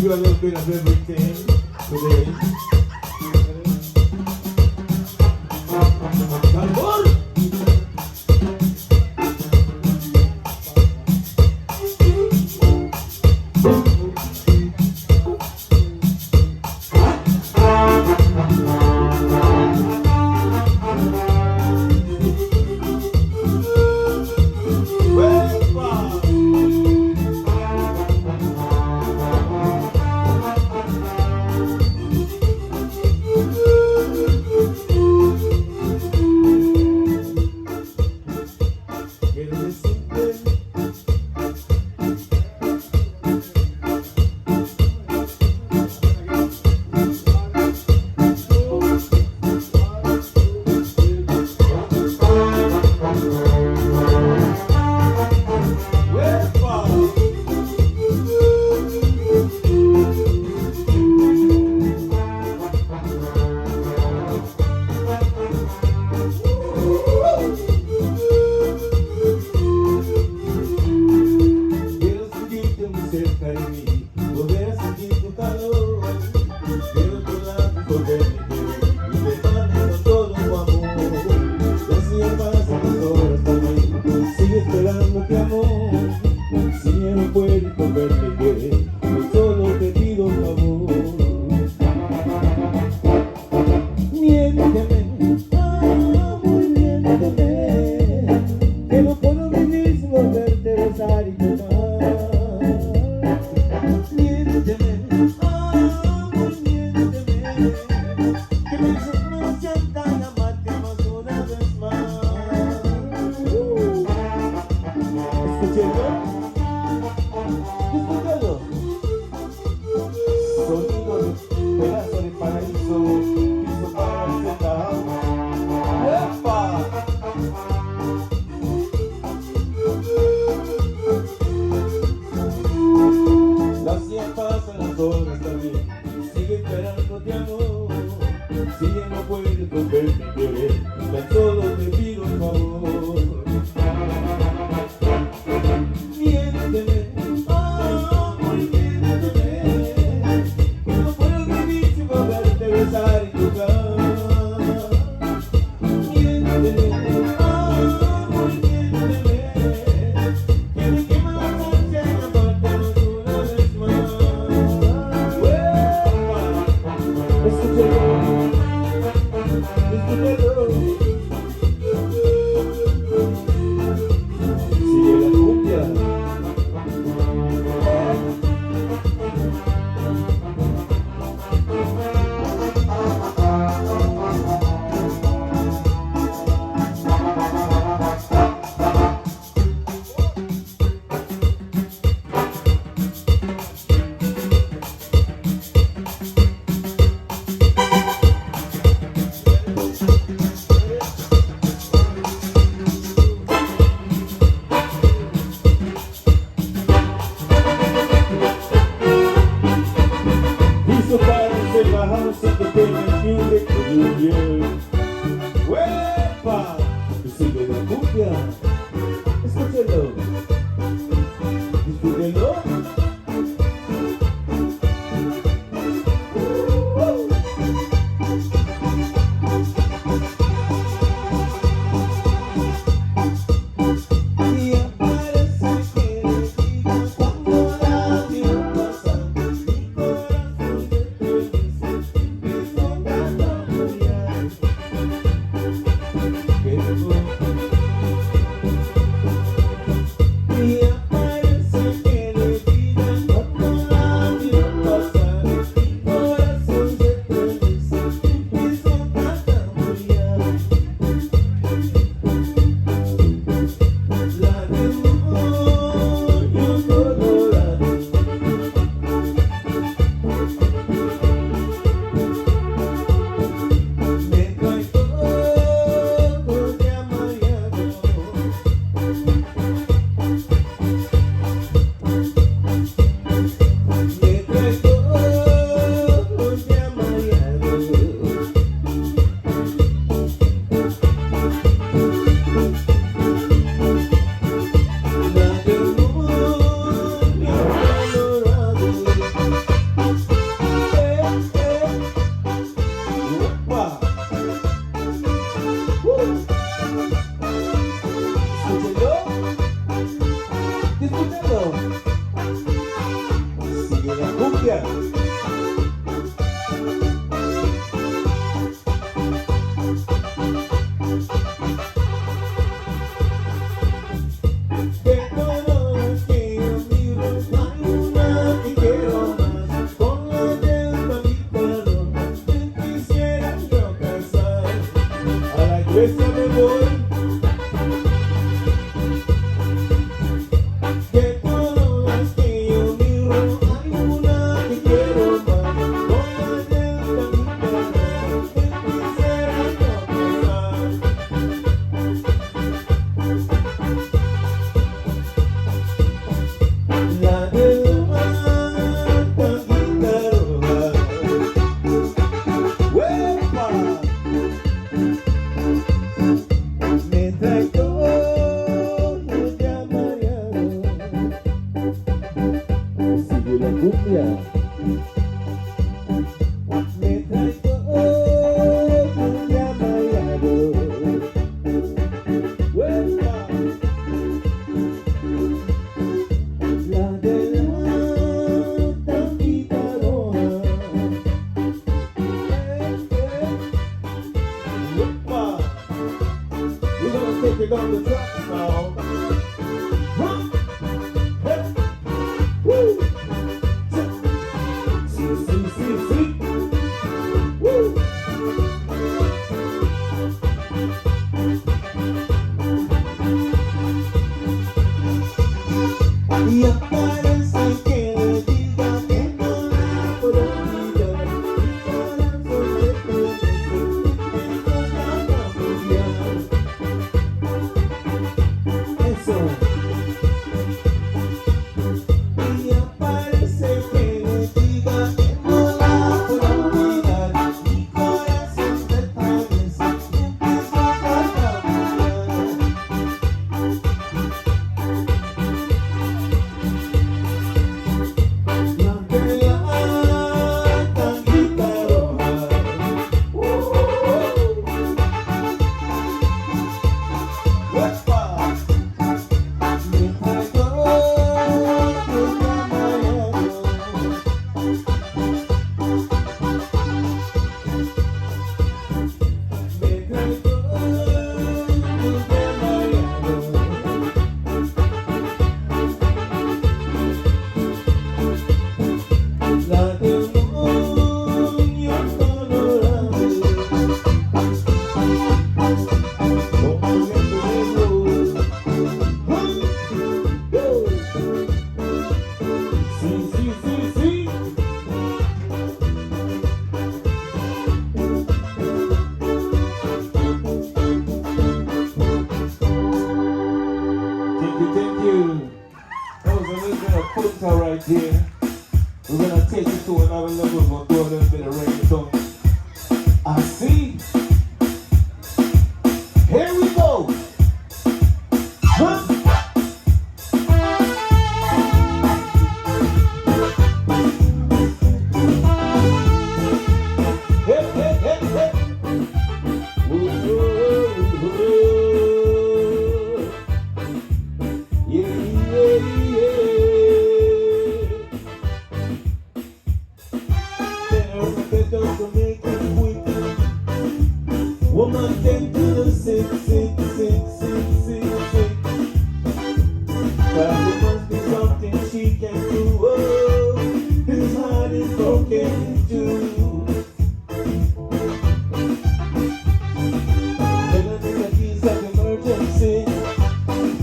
A little bit of everything today. esperándote amor. Si ya no puedo verte bien, yo solo te pido un favor. Miénteme, amor, miénteme, que no puedo vivir sin volverte a besar y tomar. Miénteme, amor, miénteme, que me sienta en amarte más una vez más. Escúchelo, escúchalo. Sonido de pedazo de paraíso, piso para el centavo. ¡Epa! Las 100 pasan, las horas también, sigue esperándote amor. Si ya no puedes volverme a querer, tan solo te pido un favor. Miénteme, amor, miénteme, que no puedo vivir sin volverte a besar y tocar. Miénteme, amor, miénteme, que me quema la ansia en amarte más una vez más. ¡Uepa! Escúchalo. Sigue la cumbia. Hizo parece la house of the famous music for you here. ¡Uepa! Sigue la cumbia. Escúchalo. Disfrútenlo. Y aparece que le diga cuando la vio pasar. Mi corazón se estremece, empezó a tambalear. ¿Qué pasó? Y aparece que le diga cuando la vio pasar. Mi corazón se estremece, empezó a tambalear. La demonio colorado me trae todo ya mareado. Me trae todo ya mareado. La demonio colorado. Uepa. Escúchalo. Disfrútalo. Sigue la cumbia. De todas las que yo miro, hay una que quiero más. Con la de un mamífero, me quisiera yo casar. A la iglesia me voy. De todas las que yo miro, hay una que quiero más. Con la de un mamífero, me quisiera yo casar. La de mata guitarra. ¡Uepa! Me trae todo ya mareado. Sigue la cumbia. Me trae todo ya mareado. ¡Uepa! Y aparece que le diga que no la puedo olvidar. Mi corazón se estremece, me toca cambiar. Eso. Y aparece que le diga que no la puedo olvidar. Mi corazón se estremece, me toca cambiar. Thank you. That was a little bit of Púchica right there. We're gonna take it to another level. We're gonna do a little bit of reggaeton. I see. Here we go. Huh? Hey, hey, hey, hey. Ooh, ooh, ooh. Yeah, yeah, yeah. Better to make it quick. Woman, take to the sick, sick, sick, sick, sick, sick. But there must be something she can do. Oh, this heart is broken too. There's a case of emergency.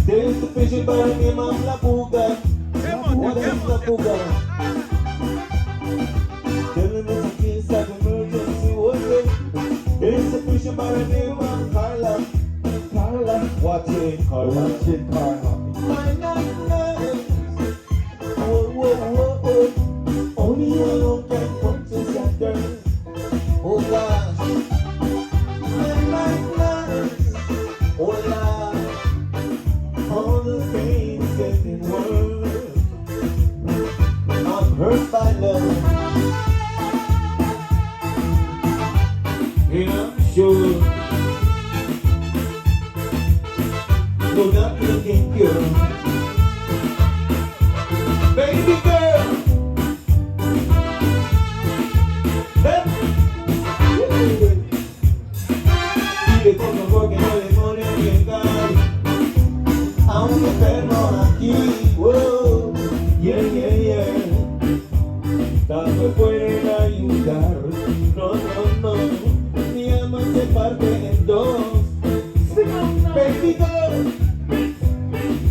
There's the patient by the name of La Puga. What is La Puga? Telling us a case of emergency. What's it? There's a patient by the name of Carla. Carla. Watch it, Carla. Watch it, Carla. My nightmares. Whoa, whoa, whoa, whoa. Only alone can come to Saturn. Oh gosh. My nightmares. Oh Lord. All the pain is getting worse. I'm hurt by love. And I'm sure you're not looking good. Baby girl. Hey. Dile por favor que no le pone llegar a un enfermo aquí. Whoa. Yeah, yeah, yeah. Tanto pueden ayudar. No, no, no. Mi alma se parte en dos. Baby girl.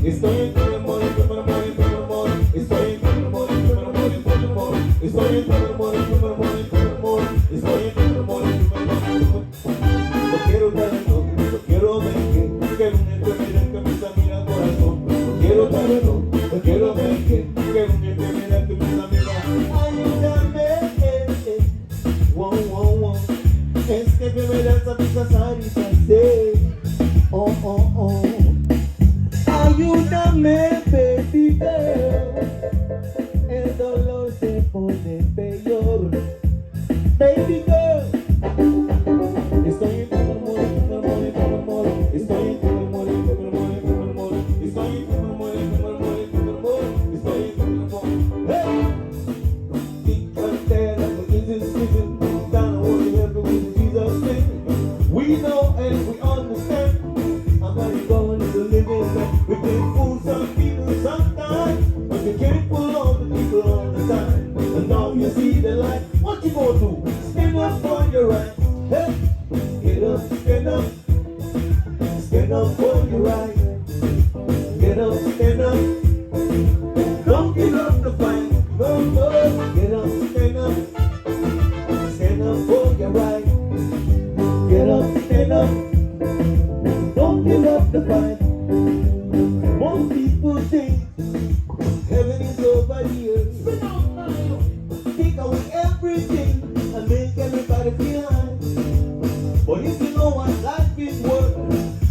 Estoy en tu amor, en tu amor, en tu amor. Estoy en tu amor, en tu amor, en tu amor. Estoy en tu amor, en tu amor, en tu amor. Estoy en tu amor, en tu amor. No quiero tanto, no quiero ver que una enfermedad que me examina el corazón. No quiero tanto, no quiero ver que una enfermedad que me examina. Ayúdame, wow, wow, wow. Es que enfermedad sabes casar y sacer. Oh, oh, oh. Ayúdame, baby girl. El dolor se pone peor. Baby girl. Estoy en tu amor, en tu amor, en tu amor. Estoy en tu amor, en tu amor, en tu amor. Estoy en tu amor, en tu amor, en tu amor. Estoy en tu amor. Hey! Think right there, like this is season. Down what you have to with Jesus' name. We know and we understand. I'm not going to live in that. We can fool some people sometimes, but you can't fool all the people all the time. And now you see the light. What you gonna do? Stand up for your right. Hey, get up, stand up. Stand up for your right. Get up, stand up. heaven is over here. Take away everything and make everybody feel high. But if you know what life is worth,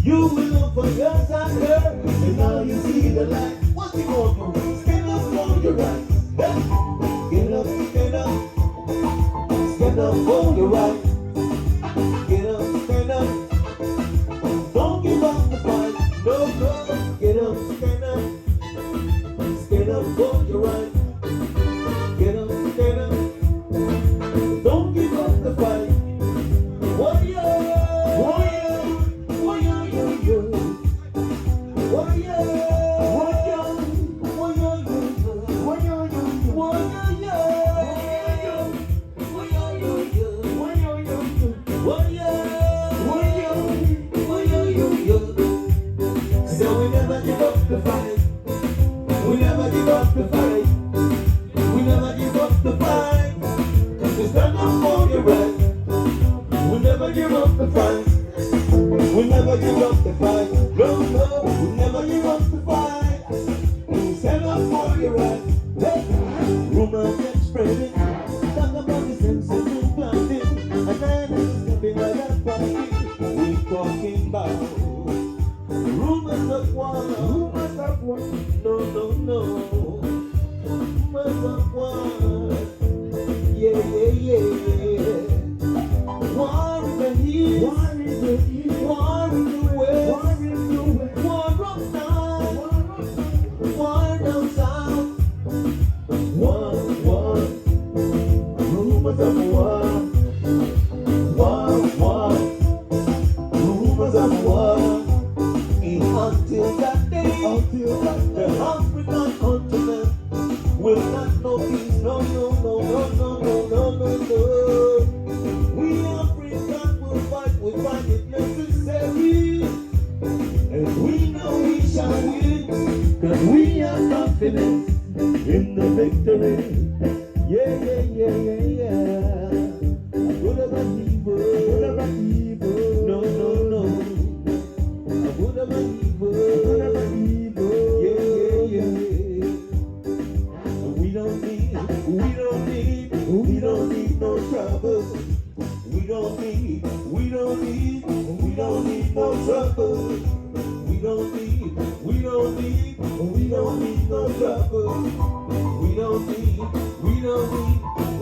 you will look for yours and her. And now you see the light. What you gonna do? Stand up for your rights. Get up, stand up. Stand up for your rights. Get up, stand up. Don't give up the fight. No, no. Get up, stand up. Stand up for your rights. Get up, stand up. Don't give up the fight. Warrior, warrior, warrior, warrior, warrior, warrior, warrior, warrior, so we never give up the fight. We never give up the fight. We never give up the fight. We stand up for your right. We never give up the fight. We never give up the fight. No, no, we never give up the fight. We stand up for your right. Hey. Rumors get spreading. Talk about the sensitive planting. And then it's stepping like that party. We talking about rumors of war. Rumors of war. No, no, no. Rumors of war. Yeah, yeah, yeah. War in the east, war in the east, war in the west, war in the west, war up north, war down south, war, rumors of war, rumors of war, until that day, the African continent will not know peace, no, no, no, no, no, no, no, no, no. We Africans will fight it necessary. And we know we shall win, cause we are confident in the victory. Yeah, yeah, yeah, yeah, yeah. Good about evil, no, no, no. Good about evil, yeah, yeah, yeah. We don't need no trouble. We don't need no trouble. We don't need no trouble.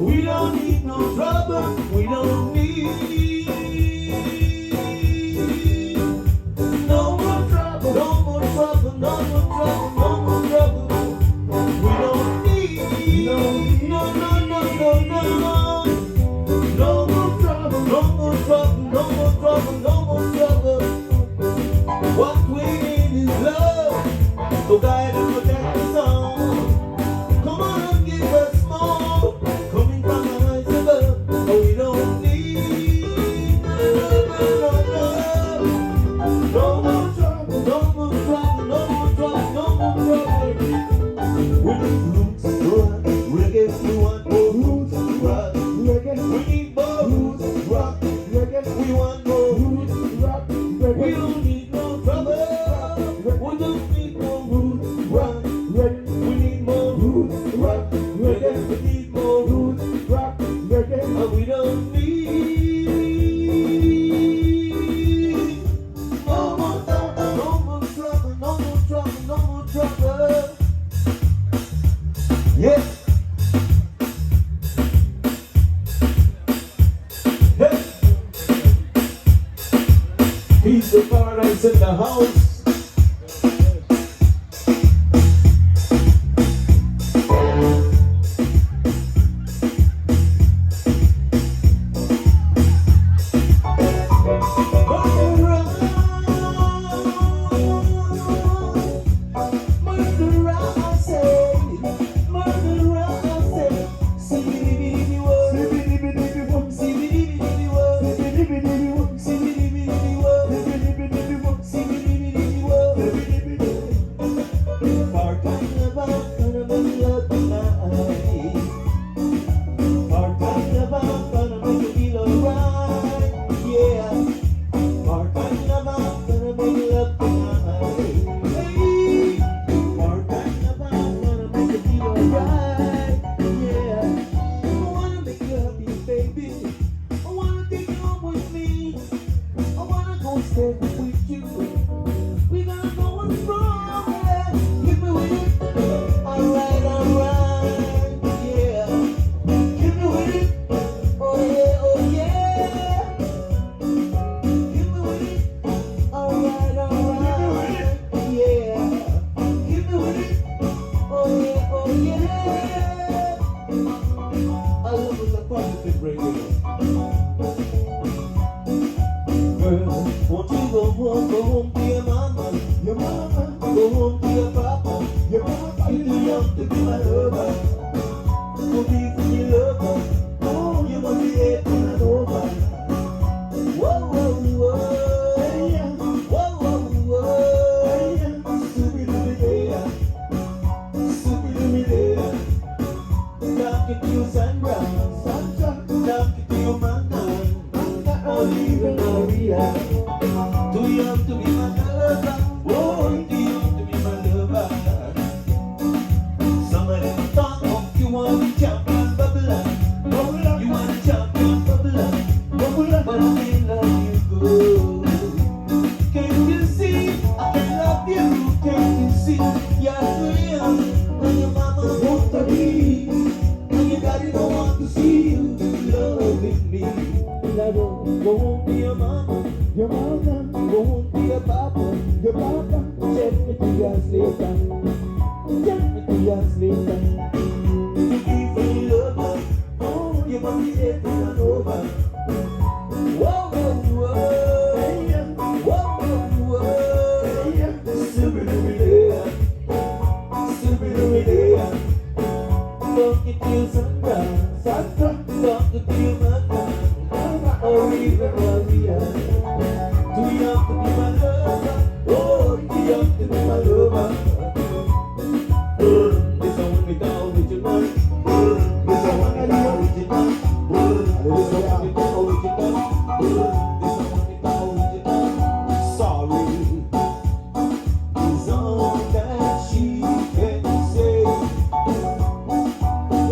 We don't need no trouble. We don't need no more trouble. No more trouble. No more trouble. No more trouble. We don't need no. No more trouble, no more trouble, no more trouble, no more trouble. What we need is love to guide and protect us all. Come on and give us more, coming from the heights above. Oh, we don't need no more trouble, no more trouble, no more trouble, no more trouble. We need roots, reggae, we want more roots, rock, reggae. We need more roots, rock, reggae. We want more roots, rock, reggae. We don't need no trouble. We don't need no roots, rock, reggae. We need more roots, rock, reggae. We need more roots, rock, reggae. And we don't need no more trouble, no more trouble, no more trouble, no more trouble. Yeah. Hey. Peace of paradise in the house. I love is a positive radio. Girl, won't you go home to your mama, go home to your papa, you're too young to be my lover, go be for your lover, oh, you must be 18 and over. Whoa, whoa, whoa, whoa, whoa, whoa, super-duper-day, super-duper-day, talking to you Sandra, talking to you Mama, or even Maria, too young to be my lover, oh, too young to be my lover. Somebody thought, oh, you want to be champion bubbler, you want to champion bubbler, but I can't love you good. Can't you see, I can love you, can't you see, you're too young, and your mama wants to be, and your daddy don't want to see you loving me. Go home to your mama, go home to your papa, take me to your sleep, take me to your sleep. To be for your lover, oh, you must be 18 and over. Whoa, whoa, whoa, whoa, whoa, super-duper-day, super-duper-day. Talking to you Sandra, talking to you Mama, or even Maria. Too young to be my lover, oh, too young to be my lover. This one with the original, this one with the original, this one with the original, this one with the original. Sorry is all that she can say.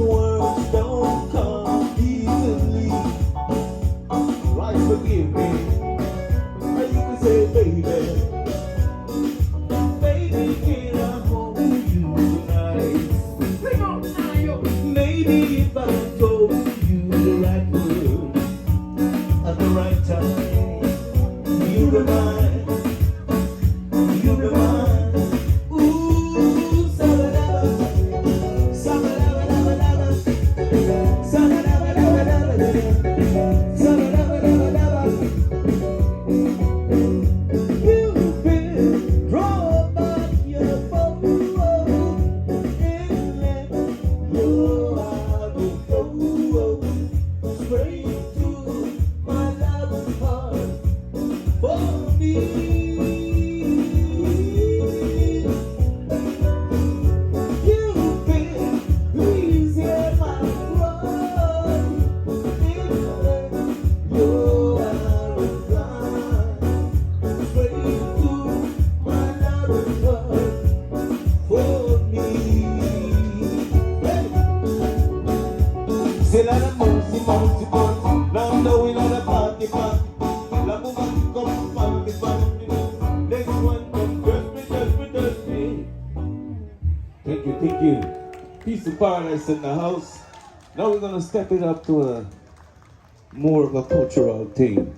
Words don't come easily. Like forgive me, and you can say baby, baby, can I hold you tonight? Maybe if I told you the right word at the right time, you'll be mine, you'll be mine. Ooh, sabadaba, sabadaba, sabadaba, sabadaba, sabadaba. You've been drawn by your bow, and let your heart go straight to my lover's heart for me. You've been pleasing my pride, and let your heart fly straight to my lover's heart for me. Hey! Say that a mercy, mercy, mercy. Now I'm knowing that a party, party. La woman come party, party. Next one come touch me. Thank you, thank you. Peace of paradise in the house. Now we're gonna step it up to a more of a cultural thing.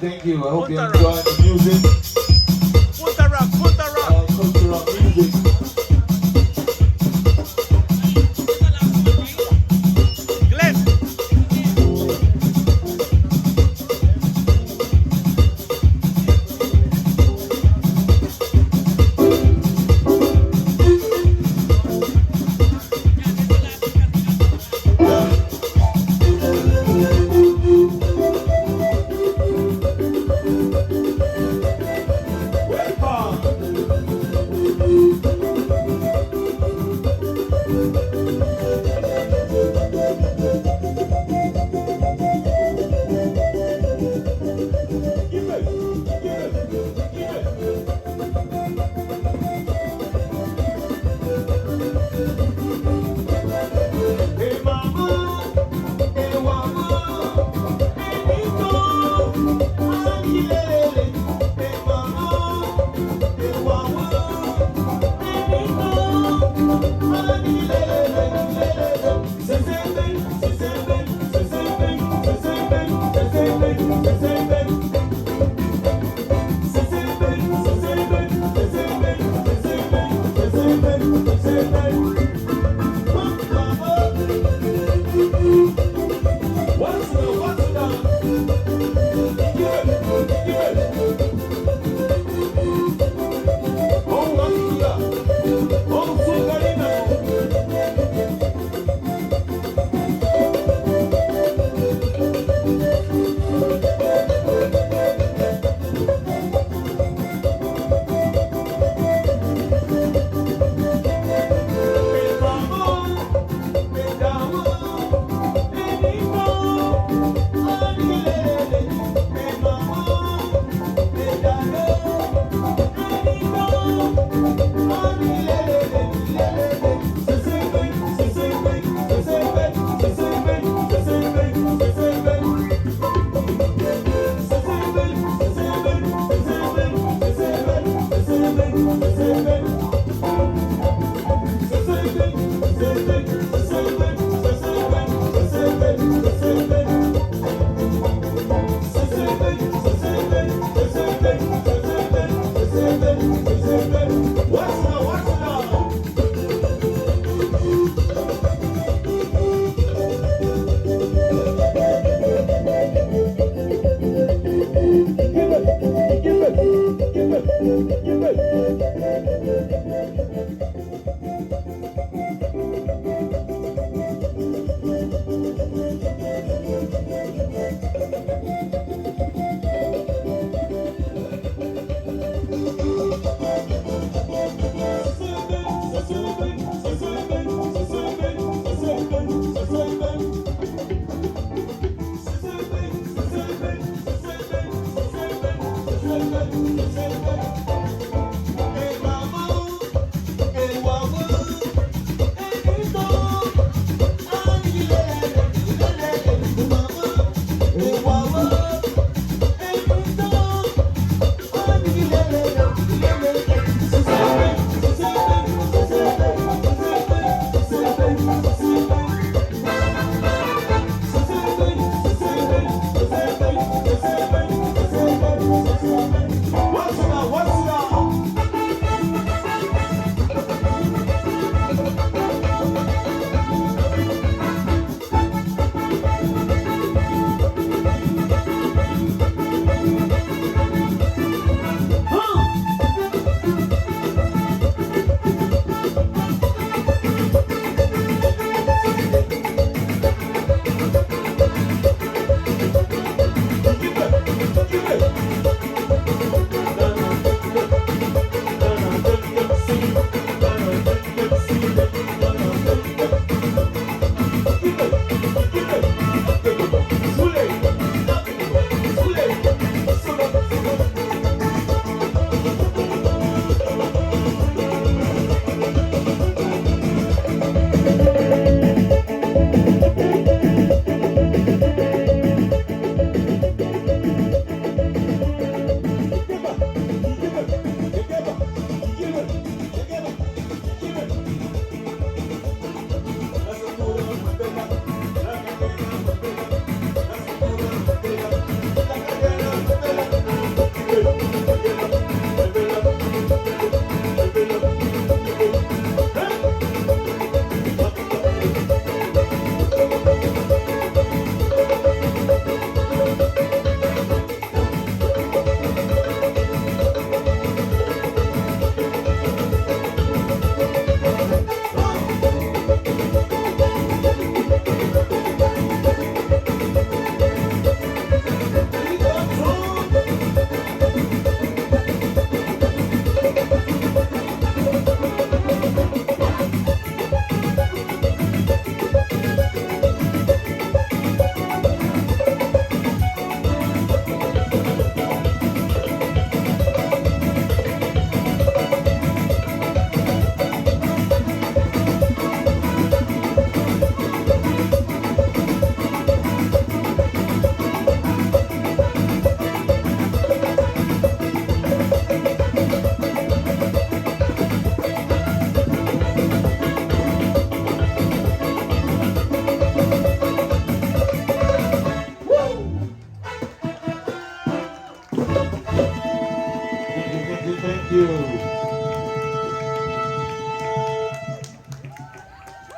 Thank you. I hope you enjoy the music. Punta rock, Cultural music. Glenn.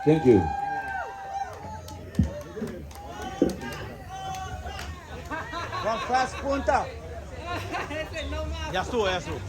Thank you. One fast punta. Ya sube, ya sube.